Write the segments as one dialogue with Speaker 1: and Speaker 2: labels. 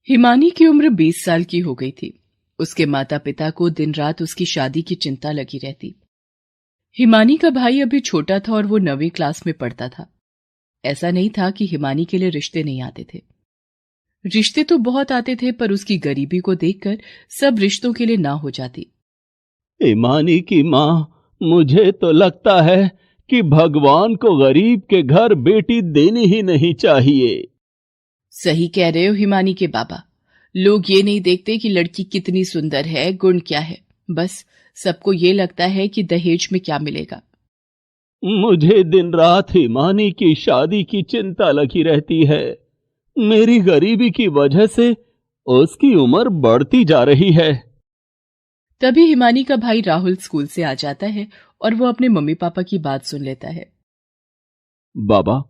Speaker 1: हिमानी की उम्र 20 साल की हो गई थी। उसके माता पिता को दिन रात उसकी शादी की चिंता लगी रहती। हिमानी का भाई अभी छोटा था और वो 9वीं क्लास में पढ़ता था। ऐसा नहीं था कि हिमानी के लिए रिश्ते नहीं आते थे। रिश्ते तो बहुत आते थे, पर उसकी गरीबी को देखकर सब रिश्तों के लिए ना हो जाती।
Speaker 2: हिमानी की माँ, मुझे तो लगता है कि भगवान को गरीब के घर बेटी देनी ही नहीं चाहिए।
Speaker 1: सही कह रहे हो हिमानी के बाबा। लोग ये नहीं देखते कि लड़की कितनी सुंदर है, गुण क्या है। बस सबको ये लगता है कि दहेज में क्या मिलेगा।
Speaker 2: मुझे दिन रात हिमानी की शादी की चिंता लगी रहती है। मेरी गरीबी की वजह से उसकी उम्र बढ़ती जा रही है।
Speaker 1: तभी हिमानी का भाई राहुल स्कूल से आ जाता है और वो अपने मम्मी पापा की बात सुन लेता है।
Speaker 2: बाबा,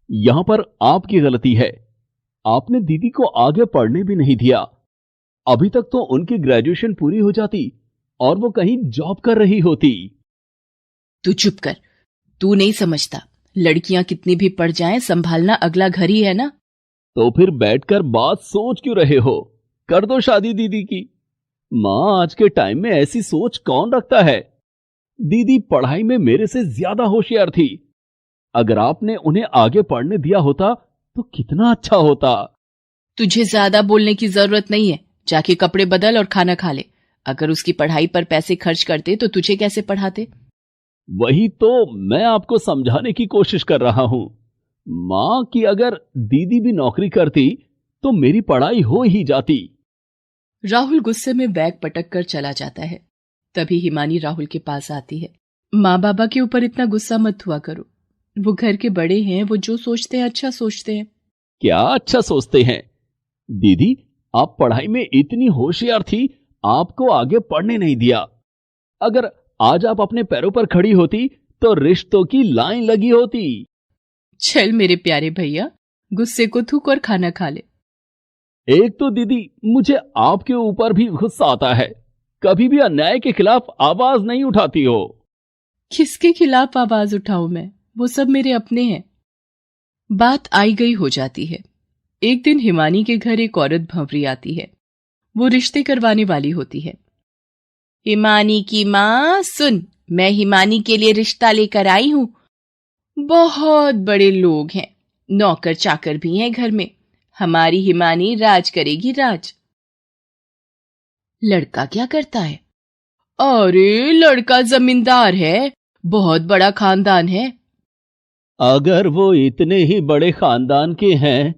Speaker 2: यहां पर आपकी गलती है। आपने दीदी को आगे पढ़ने भी नहीं दिया। अभी तक तो उनकी ग्रेजुएशन पूरी हो जाती और वो कहीं जॉब कर रही होती।
Speaker 1: तू चुप कर। तू नहीं समझता, लड़कियां कितनी भी पढ़ जाएं, संभालना अगला घर ही है ना।
Speaker 2: तो फिर बैठकर बात सोच क्यों रहे हो? कर दो शादी दीदी की। मां, आज के टाइम में ऐसी सोच कौन रखता है? दीदी पढ़ाई में मेरे से ज्यादा होशियार थी। अगर आपने उन्हें आगे पढ़ने दिया होता तो कितना अच्छा होता।
Speaker 1: तुझे ज्यादा बोलने की जरूरत नहीं है। जाके कपड़े बदल और खाना खा ले। अगर उसकी पढ़ाई पर पैसे खर्च करते तो तुझे कैसे पढ़ाते?
Speaker 2: वही तो मैं आपको समझाने की कोशिश कर रहा हूं। मां कि अगर दीदी भी नौकरी करती तो मेरी पढ़ाई हो ही जाती।
Speaker 1: राहुल गुस्से में बैग पटक कर चला जाता है। तभी हिमानी राहुल के पास आती है। माँ बाबा के ऊपर इतना गुस्सा मत हुआ करो। वो घर के बड़े हैं, वो जो सोचते हैं अच्छा सोचते हैं।
Speaker 2: क्या अच्छा सोचते हैं? दीदी, आप पढ़ाई में इतनी होशियार थी, आपको आगे पढ़ने नहीं दिया। अगर आज आप अपने पैरों पर खड़ी होती तो रिश्तों की लाइन लगी होती।
Speaker 1: चल मेरे प्यारे भैया, गुस्से को थूक और खाना खा ले।
Speaker 2: एक तो दीदी, मुझे आपके ऊपर भी गुस्सा आता है। कभी भी अन्याय के खिलाफ आवाज नहीं उठाती हो।
Speaker 1: किसके खिलाफ आवाज उठाऊं मैं? वो सब मेरे अपने हैं। बात आई गई हो जाती है। एक दिन हिमानी के घर एक औरत भंवरी आती है। वो रिश्ते करवाने वाली होती है। हिमानी की माँ सुन, मैं हिमानी के लिए रिश्ता लेकर आई हूं। बहुत बड़े लोग हैं, नौकर चाकर भी हैं घर में। हमारी हिमानी राज करेगी, राज। लड़का क्या करता है? अरे लड़का जमींदार है, बहुत बड़ा खानदान है।
Speaker 2: अगर वो इतने ही बड़े खानदान के हैं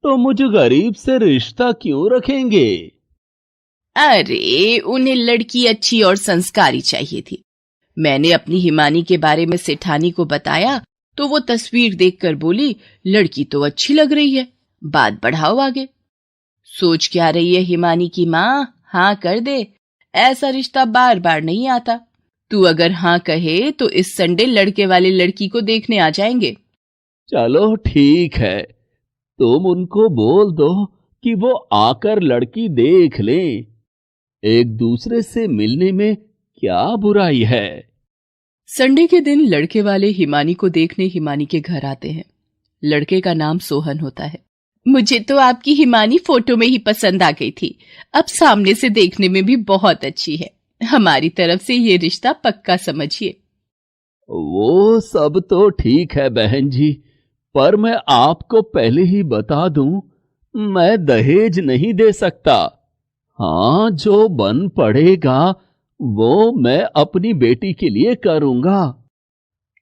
Speaker 2: तो मुझ गरीब से रिश्ता क्यों रखेंगे?
Speaker 1: अरे उन्हें लड़की अच्छी और संस्कारी चाहिए थी। मैंने अपनी हिमानी के बारे में सेठानी को बताया तो वो तस्वीर देखकर बोली, लड़की तो अच्छी लग रही है, बात बढ़ाओ आगे। सोच क्या रही है हिमानी की माँ? हाँ कर दे। ऐसा रिश्ता बार बार नहीं आता। तू अगर हाँ कहे तो इस संडे लड़के वाले लड़की को देखने आ जाएंगे।
Speaker 2: चलो ठीक है, तुम उनको बोल दो कि वो आकर लड़की देख लें। एक दूसरे से मिलने में क्या बुराई है?
Speaker 1: संडे के दिन लड़के वाले हिमानी को देखने हिमानी के घर आते हैं। लड़के का नाम सोहन होता है। मुझे तो आपकी हिमानी फोटो में ही पसंद आ गई थी। अब सामने से देखने में भी बहुत अच्छी है। हमारी तरफ से ये रिश्ता पक्का समझिए।
Speaker 2: वो सब तो ठीक है बहन जी, पर मैं आपको पहले ही बता दूं, मैं दहेज नहीं दे सकता। हाँ, जो बन पड़ेगा वो मैं अपनी बेटी के लिए करूंगा।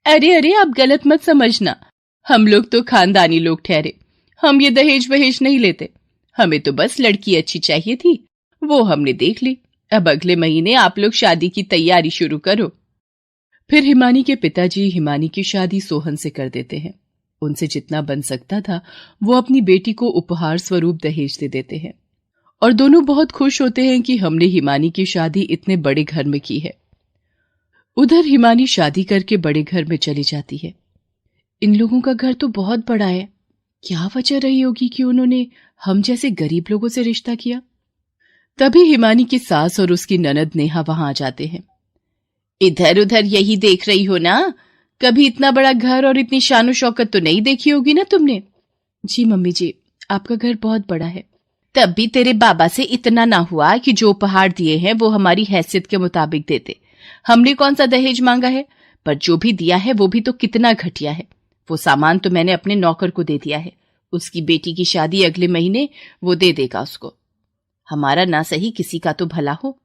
Speaker 1: अरे अरे, आप गलत मत समझना। हम लोग तो खानदानी लोग ठहरे। हम ये दहेज वहेज नहीं लेते। हमें तो बस लड़की अच्छी चाहिए थी, वो हमने देख ली। अब अगले महीने आप लोग शादी की तैयारी शुरू करो। फिर हिमानी के पिताजी हिमानी की शादी सोहन से कर देते हैं। उनसे जितना बन सकता था वो अपनी बेटी को उपहार स्वरूप दहेज दे देते हैं। और दोनों बहुत खुश होते हैं कि हमने हिमानी की शादी इतने बड़े घर में की है। उधर हिमानी शादी करके बड़े घर में चली जाती है। इन लोगों का घर तो बहुत बड़ा है। क्या वजह रही होगी कि उन्होंने हम जैसे गरीब लोगों से रिश्ता किया? तभी हिमानी की सास और उसकी ननद नेहा वहां आ जाते हैं। इधर उधर यही देख रही हो ना? कभी इतना बड़ा घर और इतनी शानो शौकत तो नहीं देखी होगी ना तुमने? जी मम्मी जी, आपका घर बहुत बड़ा है। तब भी तेरे बाबा से इतना ना हुआ कि जो उपहार दिए हैं वो हमारी हैसियत के मुताबिक देते। हमने कौन सा दहेज मांगा है, पर जो भी दिया है वो भी तो कितना घटिया है। वो सामान तो मैंने अपने नौकर को दे दिया है। उसकी बेटी की शादी अगले महीने, वो दे देगा उसको। हमारा ना सही किसी का तो भला हो।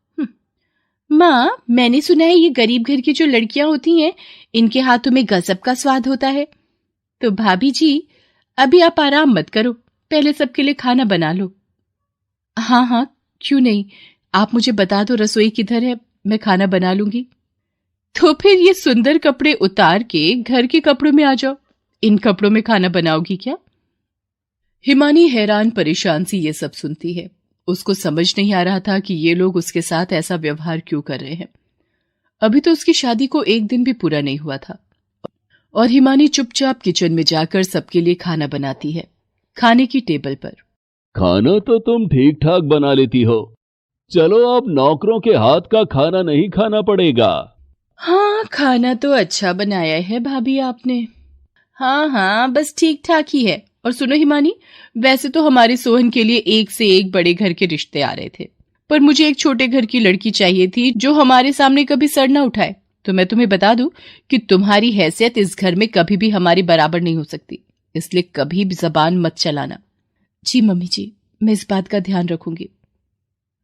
Speaker 1: माँ, मैंने सुना है ये गरीब घर की जो लड़कियां होती हैं, इनके हाथों में गजब का स्वाद होता है। तो भाभी जी, अभी आप आराम मत करो, पहले सबके लिए खाना बना लो। हाँ हाँ, क्यों नहीं, आप मुझे बता दो रसोई किधर है, मैं खाना बना लूंगी। तो फिर ये सुंदर कपड़े उतार के घर के कपड़ों में आ जाओ। इन कपड़ों में खाना बनाओगी क्या? हिमानी हैरान परेशान सी ये सब सुनती है। उसको समझ नहीं आ रहा था कि ये लोग उसके साथ ऐसा व्यवहार क्यों कर रहे हैं। अभी तो उसकी शादी को एक दिन भी पूरा नहीं हुआ था और हिमानी चुपचाप किचन में जाकर सबके लिए खाना बनाती है। खाने की टेबल पर
Speaker 2: खाना तो तुम ठीक ठाक बना लेती हो, चलो अब नौकरों के हाथ का खाना नहीं खाना पड़ेगा।
Speaker 1: हाँ, खाना तो अच्छा बनाया है भाभी आपने। हाँ हाँ, बस ठीक ठाक ही है। और सुनो हिमानी, वैसे तो हमारे सोहन के लिए एक से एक बड़े घर के रिश्ते आ रहे थे, पर मुझे एक छोटे घर की लड़की चाहिए थी जो हमारे सामने कभी सर न उठाए। तो मैं तुम्हें बता दूं कि तुम्हारी हैसियत इस घर में कभी भी हमारी बराबर नहीं हो सकती, इसलिए कभी भी जबान मत चलाना। जी मम्मी जी, मैं इस बात का ध्यान रखूंगी।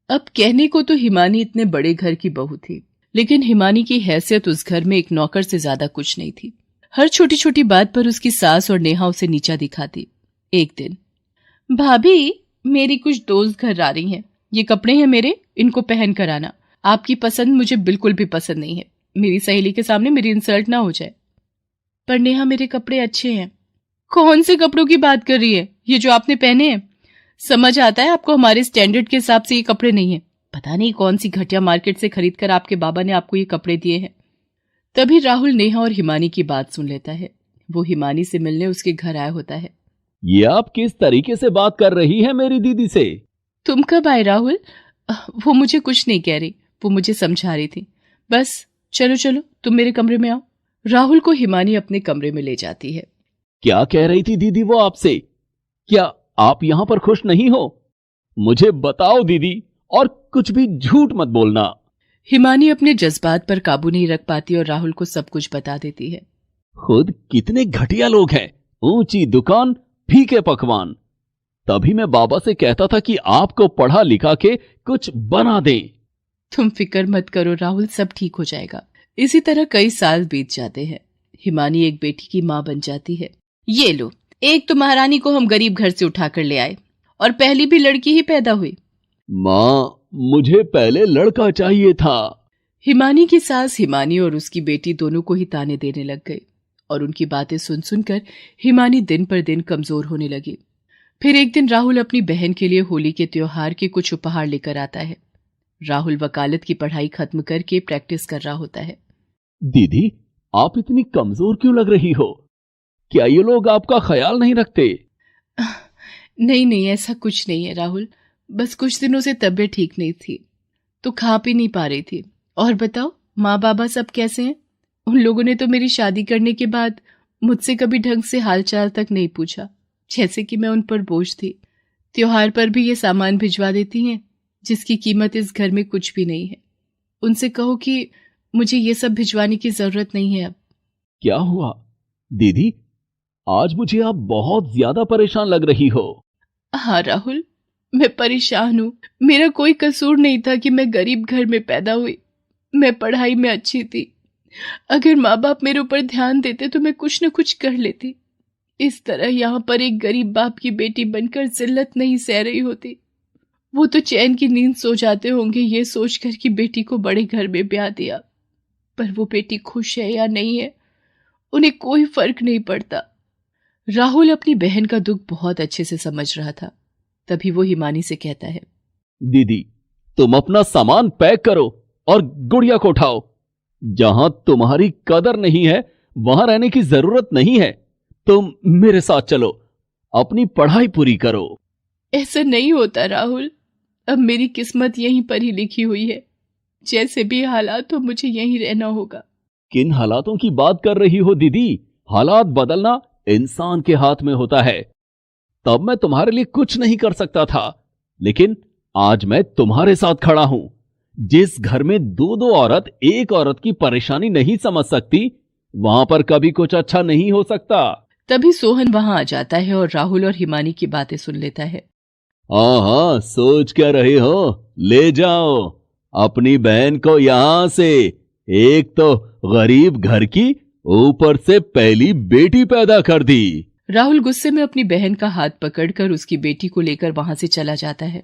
Speaker 1: अब कहने को तो हिमानी इतने बड़े घर की बहू थी, लेकिन हिमानी की हैसियत उस घर में एक नौकर से ज्यादा कुछ नहीं थी। हर छोटी छोटी बात पर उसकी सास और नेहा उसे नीचा दिखाती। एक दिन, भाभी, मेरी कुछ दोस्त घर आ रही हैं। ये कपड़े हैं मेरे, इनको पहन कर आना। आपकी पसंद मुझे बिल्कुल भी पसंद नहीं है। मेरी सहेली के सामने मेरी इंसल्ट ना हो जाए। पर नेहा, मेरे कपड़े अच्छे हैं। कौन से कपड़ों की बात कर रही है? ये जो आपने पहने हैं, समझ आता है आपको हमारे स्टैंडर्ड के हिसाब से ये कपड़े नहीं है। पता नहीं कौन सी घटिया मार्केट से खरीद कर आपके बाबा ने आपको ये कपड़े दिए हैं। तभी राहुल नेहा और हिमानी की बात सुन लेता है। वो हिमानी से मिलने उसके घर आया होता है।
Speaker 2: ये आप किस तरीके से बात कर रही है मेरी दीदी से?
Speaker 1: तुम कब आए राहुल? वो मुझे कुछ नहीं कह रही, वो मुझे समझा रही थी। बस चलो चलो, तुम मेरे कमरे में आओ। राहुल को हिमानी अपने कमरे में ले जाती है।
Speaker 2: क्या कह रही थी दीदी वो आपसे? क्या आप यहां पर खुश नहीं हो? मुझे बताओ दीदी, और कुछ भी झूठ मत बोलना।
Speaker 1: हिमानी अपने जज्बात पर काबू नहीं रख पाती और राहुल को सब कुछ बता देती है।
Speaker 2: खुद कितने घटिया लोग हैं, ऊंची दुकान, फीके पकवान। तभी मैं बाबा से कहता था कि आपको पढ़ा लिखा के कुछ बना दें।
Speaker 1: तुम फिक्र मत करो राहुल, सब ठीक हो जाएगा। इसी तरह कई साल बीत जाते हैं। हिमानी एक बेटी की माँ बन जाती है। ये लो, एक तो महारानी को हम गरीब घर से उठाकर ले आए और पहली भी लड़की ही पैदा हुई।
Speaker 2: माँ, मुझे पहले लड़का चाहिए था।
Speaker 1: हिमानी की सास हिमानी और उसकी बेटी दोनों को ही ताने देने लग गई और उनकी बातें सुन सुनकर हिमानी दिन पर दिन कमजोर होने लगी। फिर एक दिन राहुल अपनी बहन के लिए होली के त्योहार के कुछ उपहार लेकर आता है। राहुल वकालत की पढ़ाई खत्म करके प्रैक्टिस कर रहा होता है।
Speaker 2: दीदी, आप इतनी कमजोर क्यों लग रही हो? क्या ये लोग आपका ख्याल नहीं रखते?
Speaker 1: नहीं नहीं, ऐसा कुछ नहीं है राहुल, बस कुछ दिनों से तबीयत ठीक नहीं थी तो खा पी नहीं पा रही थी। और बताओ, माँ बाबा सब कैसे हैं? उन लोगों ने तो मेरी शादी करने के बाद मुझसे कभी ढंग से हालचाल तक नहीं पूछा, जैसे कि मैं उन पर बोझ थी। त्योहार पर भी ये सामान भिजवा देती हैं जिसकी कीमत इस घर में कुछ भी नहीं है। उनसे कहो कि मुझे ये सब भिजवाने की जरूरत नहीं है अब।
Speaker 2: क्या हुआ दीदी? आज मुझे आप बहुत ज्यादा परेशान लग रही हो।
Speaker 1: हाँ राहुल, मैं परेशान हूँ। मेरा कोई कसूर नहीं था कि मैं गरीब घर में पैदा हुई। मैं पढ़ाई में अच्छी थी। अगर माँ बाप मेरे ऊपर ध्यान देते तो मैं कुछ न कुछ कर लेती। इस तरह यहाँ पर एक गरीब बाप की बेटी बनकर जिल्लत नहीं सह रही होती। वो तो चैन की नींद सो जाते होंगे ये सोचकर कि बेटी को बड़े घर में ब्याह दिया। पर वो बेटी खुश है या नहीं है, उन्हें कोई फर्क नहीं पड़ता। राहुल अपनी बहन का दुख बहुत अच्छे से समझ रहा था। तभी वो हिमानी से कहता है,
Speaker 2: दीदी, तुम अपना सामान पैक करो और गुड़िया को उठाओ। जहां तुम्हारी कदर नहीं है वहां रहने की जरूरत नहीं है। तुम मेरे साथ चलो, अपनी पढ़ाई पूरी करो।
Speaker 1: ऐसा नहीं होता राहुल, अब मेरी किस्मत यहीं पर ही लिखी हुई है। जैसे भी हालात हो मुझे यहीं रहना होगा।
Speaker 2: किन हालातों की बात कर रही हो दीदी? हालात बदलना इंसान के हाथ में होता है। तब मैं तुम्हारे लिए कुछ नहीं कर सकता था। लेकिन आज मैं तुम्हारे साथ खड़ा हूं। जिस घर में दो दो औरत एक औरत की परेशानी नहीं समझ सकती, वहां पर कभी कुछ अच्छा नहीं हो सकता।
Speaker 1: तभी सोहन वहां आ जाता है और राहुल और हिमानी की बातें सुन लेता है।
Speaker 2: हाँ हाँ, सोच क्या रहे हो? ले जाओ अपनी बहन को यहां से। एक तो गरीब घर की, ऊपर से पहली बेटी पैदा कर दी।
Speaker 1: राहुल गुस्से में अपनी बहन का हाथ पकड़कर उसकी बेटी को लेकर वहां से चला जाता है।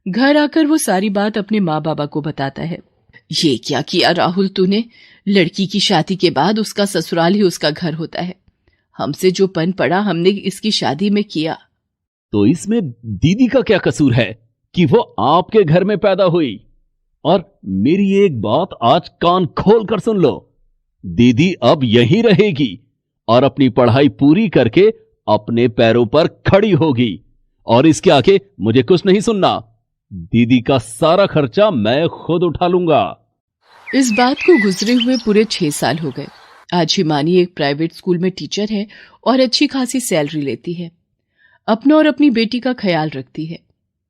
Speaker 1: घर आकर वो सारी बात अपने माँ बाबा को बताता है। ये क्या किया राहुल तूने? लड़की की शादी के बाद उसका ससुराल ही उसका घर होता है। हमसे जो पन पड़ा हमने इसकी शादी में किया।
Speaker 2: तो इसमें दीदी का क्या कसूर है कि वो आपके घर में पैदा हुई? और मेरी एक बात आज कान खोल कर सुन लो। दीदी अब यहीं रहेगी और अपनी पढ़ाई पूरी करके अपने पैरों पर खड़ी होगी। और इसके आगे मुझे कुछ नहीं सुनना। दीदी का सारा खर्चा मैं खुद उठा लूंगा।
Speaker 1: इस बात को गुजरे हुए पूरे 6 साल हो गए। आज हिमानी एक प्राइवेट स्कूल में टीचर है और अच्छी खासी सैलरी लेती है। अपनों और अपनी बेटी का ख्याल रखती है।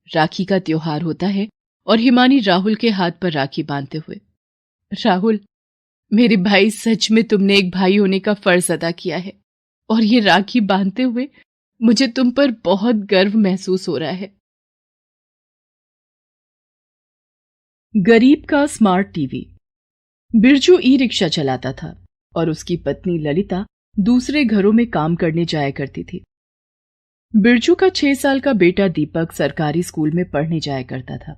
Speaker 1: राखी का त्योहार होता है और हिमानी राहुल के हाथ पर राखी बांधते हुए, राहुल मेरे भाई, सच में तुमने एक भाई होने का फर्ज अदा किया है और ये राखी बांधते हुए मुझे तुम पर बहुत गर्व महसूस हो रहा है। गरीब का smart TV. Birju e rickshaw चलाता था और उसकी पत्नी ललिता दूसरे घरों में काम करने जाया करती थी। बिरजू का 6 साल का बेटा दीपक सरकारी स्कूल में पढ़ने जाया करता था।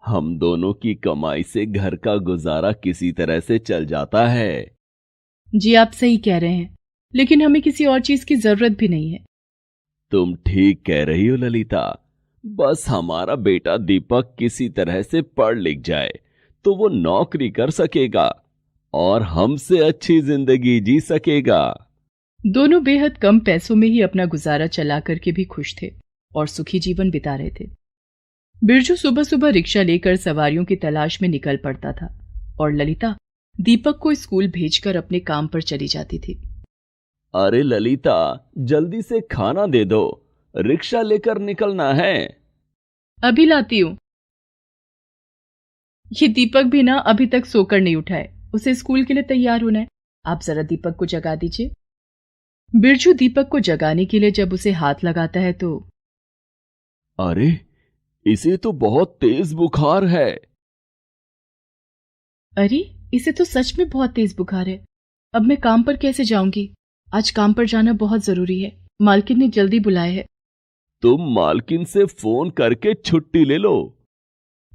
Speaker 2: हम दोनों की कमाई से घर का गुजारा किसी तरह से चल जाता है।
Speaker 1: जी आप सही कह रहे हैं, लेकिन हमें किसी और चीज की जरूरत भी नहीं है।
Speaker 2: तुम ठीक कह रही हो ललिता। बस हमारा बेटा दीपक किसी तरह से पढ़ लिख जाए तो वो नौकरी कर सकेगा और हमसे अच्छी जिंदगी जी सकेगा।
Speaker 1: दोनों बेहद कम पैसों में ही अपना गुजारा चला करके भी खुश थे और सुखी जीवन बिता रहे थे। बिरजू सुबह सुबह रिक्शा लेकर सवारियों की तलाश में निकल पड़ता था और ललिता दीपक को स्कूल भेजकर अपने काम पर चली जाती थी।
Speaker 2: अरे ललिता, जल्दी से खाना दे दो, रिक्शा लेकर निकलना है।
Speaker 1: अभी लाती हूं। ये दीपक भी ना अभी तक सोकर नहीं उठा है, उसे स्कूल के लिए तैयार होना है। आप जरा दीपक को जगा दीजिए। बिरजू दीपक को जगाने के लिए जब उसे हाथ लगाता है तो
Speaker 2: अरे, इसे तो बहुत तेज बुखार है।
Speaker 1: अरे, इसे तो सच में बहुत तेज बुखार है। अब मैं काम पर कैसे जाऊंगी? आज काम पर जाना बहुत जरूरी है। मालकिन ने जल्दी बुलाया है।
Speaker 2: तुम मालकिन से फोन करके छुट्टी ले लो।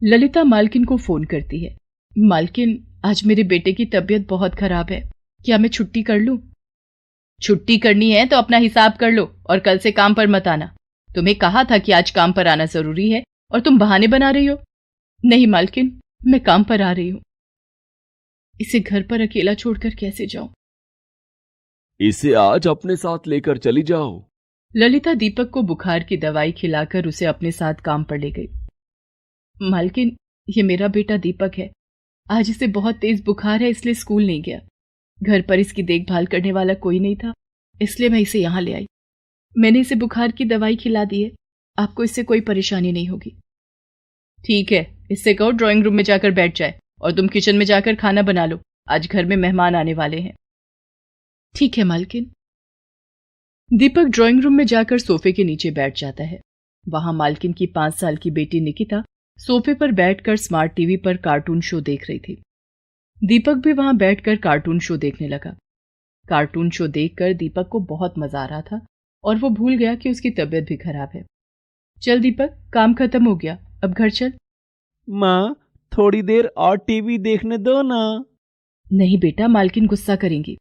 Speaker 1: ललिता मालकिन को फोन करती है। मालकिन, आज मेरे बेटे की तबीयत बहुत खराब है, क्या मैं छुट्टी कर लूं? छुट्टी करनी है तो अपना हिसाब कर लो और कल से काम पर मत आना। तुम्हें कहा था कि आज काम पर आना जरूरी है और तुम बहाने बना रही हो। नहीं मालकिन, मैं काम पर आ रही हूं। इसे घर पर अकेला छोड़कर कैसे जाऊं?
Speaker 2: इसे आज अपने साथ लेकर चली जाओ।
Speaker 1: ललिता दीपक को बुखार की दवाई खिलाकर उसे अपने साथ काम पर ले गई। मालकिन, ये मेरा बेटा दीपक है। आज इसे बहुत तेज बुखार है, इसलिए स्कूल नहीं गया। घर पर इसकी देखभाल करने वाला कोई नहीं था, इसलिए मैं इसे यहां ले आई। मैंने इसे बुखार की दवाई खिला दी है। आपको इससे कोई परेशानी नहीं होगी। ठीक है, इससे कहो ड्राइंग रूम में जाकर बैठ जाए और तुम किचन में जाकर खाना बना लो। आज घर में मेहमान आने वाले हैं। ठीक है मालकिन। दीपक ड्राइंग रूम में जाकर सोफे के नीचे बैठ जाता है। वहां मालकिन की 5 साल की बेटी निकिता सोफे पर बैठकर स्मार्ट टीवी पर कार्टून शो देख रही थी। दीपक भी वहां बैठकर कार्टून शो देखने लगा। कार्टून शो देखकर दीपक को बहुत मजा आ रहा था और वो भूल गया कि उसकी तबीयत भी खराब है। चल दीपक, काम खत्म हो गया, अब घर चल।
Speaker 2: माँ, थोड़ी देर और टीवी देखने दो ना।
Speaker 1: नहीं बेटा, मालकिन गुस्सा करेंगी।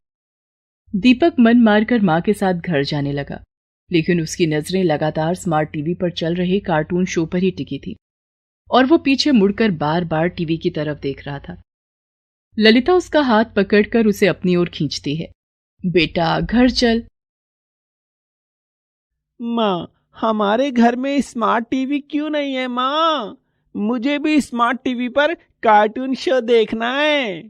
Speaker 1: दीपक मन मारकर मां के साथ घर जाने लगा, लेकिन उसकी नजरें लगातार स्मार्ट टीवी पर चल रहे कार्टून शो पर ही टिकी थी और वो पीछे मुड़कर बार बार टीवी की तरफ देख रहा था। ललिता उसका हाथ पकड़कर उसे अपनी ओर खींचती है। बेटा, घर चल।
Speaker 2: माँ, हमारे घर में स्मार्ट टीवी क्यों नहीं है माँ? मुझे भी स्मार्ट टीवी पर कार्टून शो देखना है।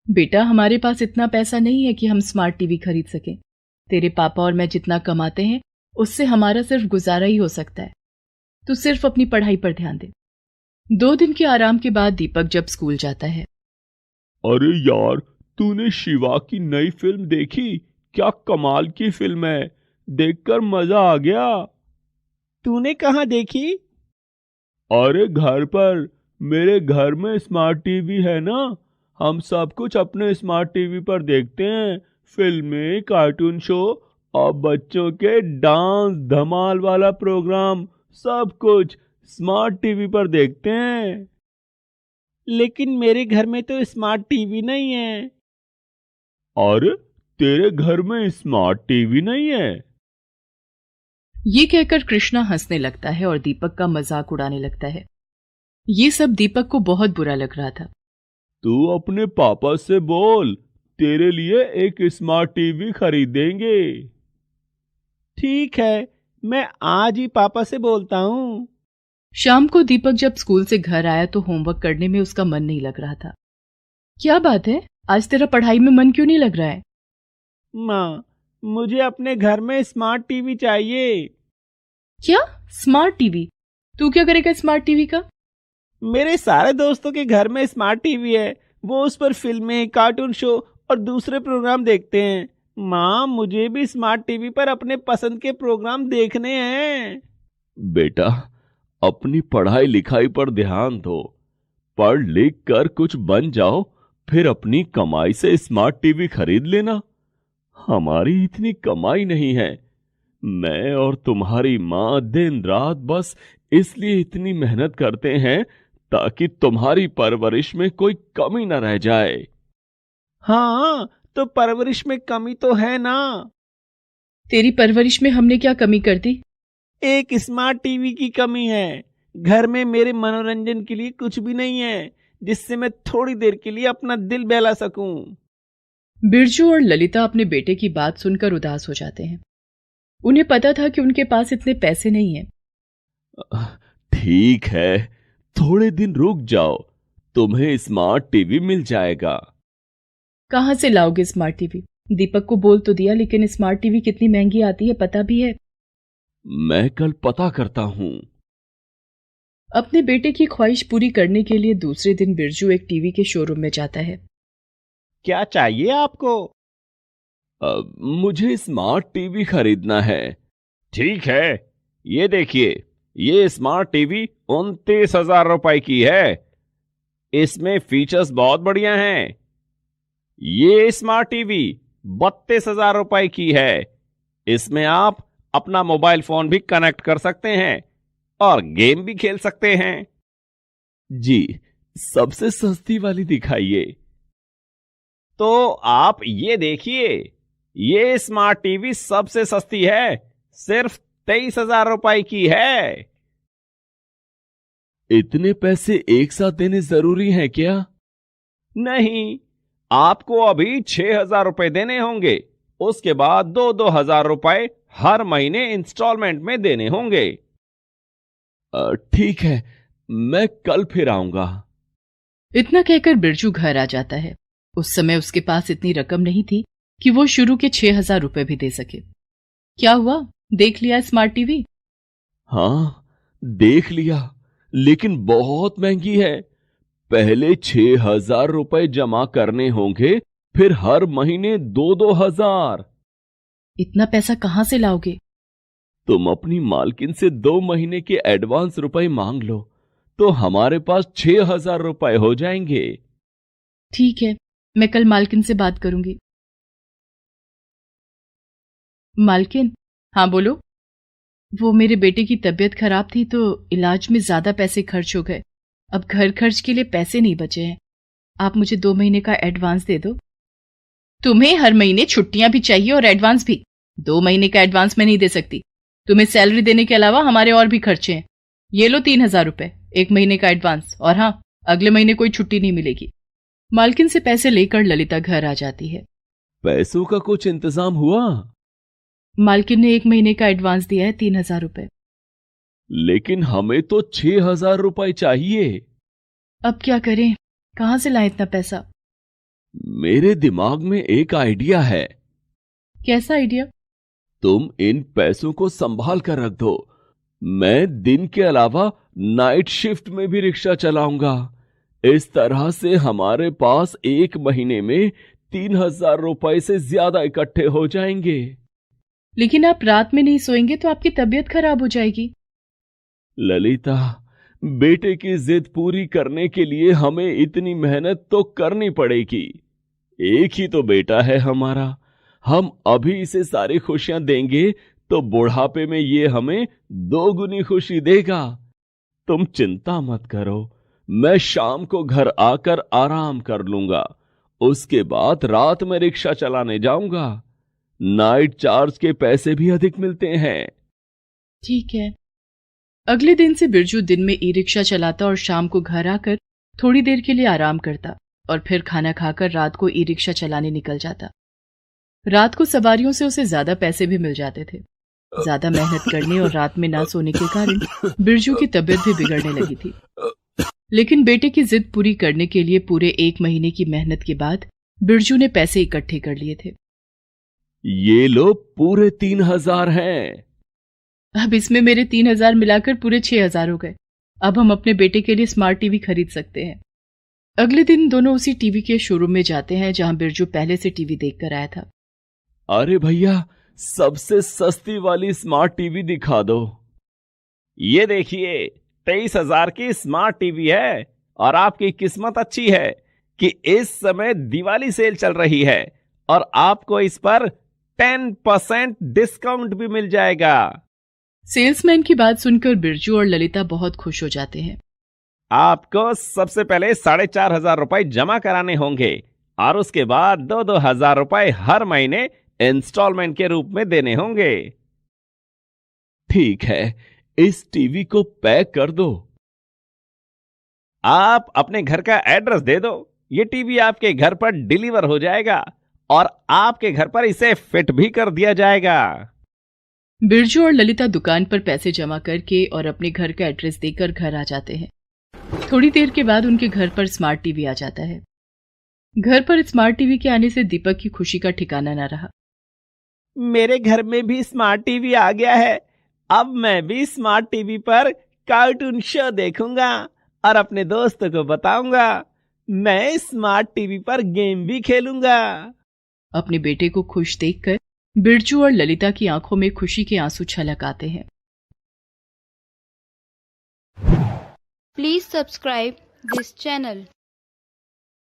Speaker 1: बेटा, हमारे पास इतना पैसा नहीं है कि हम स्मार्ट टीवी खरीद सकें। तेरे पापा और मैं जितना कमाते हैं उससे हमारा सिर्फ गुजारा ही हो सकता है। तू सिर्फ अपनी पढ़ाई पर ध्यान दे। 2 दिन के आराम के बाद दीपक जब स्कूल जाता है।
Speaker 2: अरे यार, तूने शिवा की नई फिल्म देखी? क्या कमाल की फिल्म है, देखकर मजा आ गया। तूने कहाँ देखी? अरे घर पर, मेरे घर में स्मार्ट टीवी है ना, हम सब कुछ अपने स्मार्ट टीवी पर देखते हैं। फिल्में, कार्टून शो और बच्चों के डांस धमाल वाला प्रोग्राम, सब कुछ स्मार्ट टीवी पर देखते हैं। लेकिन मेरे घर में तो स्मार्ट टीवी नहीं है। अरे, तेरे घर में स्मार्ट टीवी नहीं है?
Speaker 1: ये कहकर कृष्णा हंसने लगता है और दीपक का मजाक उड़ाने लगता है। ये सब दीपक को बहुत बुरा लग रहा था।
Speaker 2: तू अपने पापा से बोल, तेरे लिए एक स्मार्ट टीवी खरीदेंगे। ठीक है, मैं आज ही पापा से बोलता हूँ।
Speaker 1: शाम को दीपक जब स्कूल से घर आया तो होमवर्क करने में उसका मन नहीं लग रहा था। क्या बात है, आज तेरा पढ़ाई में मन क्यों नहीं लग रहा है?
Speaker 2: माँ, मुझे अपने घर में स्मार्ट टीवी चाहिए।
Speaker 1: क्या स्मार्ट टीवी? तू क्या करेगा स्मार्ट टीवी का?
Speaker 2: मेरे सारे दोस्तों के घर में स्मार्ट टीवी है, वो उस पर फिल्में, कार्टून शो और दूसरे प्रोग्राम देखते हैं। माँ, मुझे भी स्मार्ट टीवी पर अपने पसंद के प्रोग्राम देखने हैं। बेटा, अपनी पढ़ाई लिखाई पर ध्यान दो, पढ़ लिख कर कुछ बन जाओ, फिर अपनी कमाई से स्मार्ट टीवी खरीद लेना। हमारी इतनी कमाई नहीं है। मैं और तुम्हारी माँ दिन रात बस इसलिए इतनी मेहनत करते हैं ताकि तुम्हारी परवरिश में कोई कमी न रह जाए। हाँ, तो परवरिश में कमी तो है ना।
Speaker 1: तेरी परवरिश में हमने क्या कमी कर दी?
Speaker 2: एक स्मार्ट टीवी की कमी है। घर में मेरे मनोरंजन के लिए कुछ भी नहीं है जिससे मैं थोड़ी देर के लिए अपना दिल बहला सकूं।
Speaker 1: बिरजू और ललिता अपने बेटे की बात सुनकर उदास हो जाते हैं। उन्हें पता था कि उनके पास इतने पैसे नहीं हैं।
Speaker 2: ठीक है, थोड़े दिन रुक जाओ, तुम्हें स्मार्ट टीवी मिल जाएगा।
Speaker 1: कहाँ से लाओगे स्मार्ट टीवी? दीपक को बोल तो दिया, लेकिन स्मार्ट टीवी कितनी महंगी आती है पता भी है।
Speaker 2: मैं कल पता करता हूँ।
Speaker 1: अपने बेटे की ख्वाहिश पूरी करने के लिए दूसरे दिन बिरजू एक टीवी के शोरूम में जाता है।
Speaker 2: क्या चाहिए आपको? मुझे स्मार्ट टीवी खरीदना है। ठीक है, ये देखिए, ये स्मार्ट टीवी 29,000 रुपए की है। इसमें फीचर्स बहुत बढ़िया हैं। ये स्मार्ट टीवी 32,000 रुपए की है। इसमें आप अपना मोबाइल फोन भी कनेक्ट कर सकते हैं और गेम भी खेल सकते हैं। जी, सबसे सस्ती वाली दिखाइए। तो आप ये देखिए, ये स्मार्ट टीवी सबसे सस्ती है, सिर्फ 23,000 रुपए की है। इतने पैसे एक साथ देने जरूरी है क्या? नहीं, आपको अभी 6,000 रुपए देने होंगे। उसके बाद 2-2 हजार रुपए हर महीने इंस्टॉलमेंट में देने होंगे। ठीक है, मैं कल फिर आऊंगा।
Speaker 1: इतना कहकर बिरजू घर आ जाता है। उस समय उसके पास इतनी रकम नहीं थी कि वो शुरू के 6,000 रुपए भी दे सके। क्या हुआ, देख लिया स्मार्ट टीवी?
Speaker 2: हाँ, देख लिया, लेकिन बहुत महंगी है। पहले 6,000 रुपए जमा करने होंगे, फिर हर महीने 2-2 हजार।
Speaker 1: इतना पैसा कहाँ से लाओगे?
Speaker 2: तुम अपनी मालकिन से 2 महीने के एडवांस रुपए मांग लो, तो हमारे पास 6,000 रुपए हो जाएंगे।
Speaker 1: ठीक है, मैं कल मालकिन से बात करूंगी। मालकिन? हाँ बोलो। वो मेरे बेटे की तबीयत खराब थी तो इलाज में ज्यादा पैसे खर्च हो गए। अब घर खर्च के लिए पैसे नहीं बचे हैं। आप मुझे 2 महीने का एडवांस दे दो। तुम्हें हर महीने छुट्टियां भी चाहिए और एडवांस भी। 2 महीने का एडवांस मैं नहीं दे सकती। तुम्हें सैलरी देने के अलावा हमारे और भी खर्चे हैं। ये लो 3,000 रुपए, 1 महीने का एडवांस, और हाँ, अगले महीने कोई छुट्टी नहीं मिलेगी। मालकिन से पैसे लेकर ललिता घर आ जाती है।
Speaker 2: पैसों का कुछ इंतजाम हुआ?
Speaker 1: मालकिन ने 1 महीने का एडवांस दिया है, 3,000 रुपए।
Speaker 2: लेकिन हमें तो 6,000 रुपए चाहिए।
Speaker 1: अब क्या करें, कहां से लाएं इतना पैसा?
Speaker 2: मेरे दिमाग में एक आइडिया है।
Speaker 1: कैसा आइडिया?
Speaker 2: तुम इन पैसों को संभाल कर रख दो। मैं दिन के अलावा नाइट शिफ्ट में भी रिक्शा चलाऊंगा। इस तरह से हमारे पास एक महीने में 3,000 रुपए से ज्यादा इकट्ठे हो जाएंगे।
Speaker 1: लेकिन आप रात में नहीं सोएंगे तो आपकी तबीयत खराब हो जाएगी।
Speaker 2: ललिता, बेटे की जिद पूरी करने के लिए हमें इतनी मेहनत तो करनी पड़ेगी। एक ही तो बेटा है हमारा। हम अभी इसे सारी खुशियां देंगे तो बुढ़ापे में ये हमें 2 गुनी खुशी देगा। तुम चिंता मत करो, मैं शाम को घर आकर आराम कर लूंगा। उसके बाद रात में रिक्शा चलाने जाऊंगा। नाइट चार्ज के पैसे भी अधिक मिलते हैं।
Speaker 1: ठीक है। अगले दिन से बिरजू दिन में ई रिक्शा चलाता और शाम को घर आकर थोड़ी देर के लिए आराम करता और फिर खाना खाकर रात को ई रिक्शा चलाने निकल जाता। रात को सवारियों से उसे ज्यादा पैसे भी मिल जाते थे। ज्यादा मेहनत करने और रात में ना सोने के कारण बिरजू की तबीयत भी बिगड़ने लगी थी। लेकिन बेटे की जिद पूरी करने के लिए पूरे 1 महीने की मेहनत के बाद बिरजू ने पैसे इकट्ठे कर लिए थे।
Speaker 2: ये लो पूरे 3,000 हैं।
Speaker 1: अब इसमें मेरे 3,000 मिलाकर पूरे 6,000 हो गए। अब हम अपने बेटे के लिए स्मार्ट टीवी खरीद सकते हैं। अगले दिन दोनों उसी टीवी के शोरूम में जाते हैं जहां बिरजू पहले से टीवी देखकर आया था।
Speaker 2: अरे भैया, सबसे सस्ती वाली स्मार्ट टीवी दिखा दो।
Speaker 3: ये देखिए, 23,000 की स्मार्ट टीवी है और आपकी किस्मत अच्छी है कि इस समय दिवाली सेल चल रही है और आपको इस पर 10% डिस्काउंट भी मिल जाएगा।
Speaker 1: सेल्समैन की बात सुनकर बिरजू और ललिता बहुत खुश हो जाते हैं।
Speaker 3: आपको सबसे पहले 4,500 रुपए जमा कराने होंगे और उसके बाद 2-2 हजार रुपए हर महीने इंस्टॉलमेंट के रूप में देने होंगे।
Speaker 2: ठीक है, इस टीवी को पैक कर दो।
Speaker 3: आप अपने घर का एड्रेस दे दो, ये टीवी आपके घर पर डिलीवर हो जाएगा और आपके घर पर इसे फिट भी कर दिया जाएगा।
Speaker 1: बिरजू और ललिता दुकान पर पैसे जमा करके और अपने घर का एड्रेस देकर घर आ जाते हैं। थोड़ी देर के बाद उनके घर पर स्मार्ट टीवी आ जाता है। घर पर स्मार्ट टीवी के आने से दीपक की खुशी का ठिकाना न रहा।
Speaker 3: मेरे घर में भी स्मार्ट टीवी आ गया है। अब मैं भी स्मार्ट टीवी पर कार्टून शो देखूंगा और अपने दोस्तों को बताऊंगा। मैं स्मार्ट टीवी पर गेम भी खेलूंगा।
Speaker 1: अपने बेटे को खुश देखकर बिरजू और ललिता की आंखों में खुशी के आंसू छलक आते हैं।
Speaker 4: Please subscribe this channel.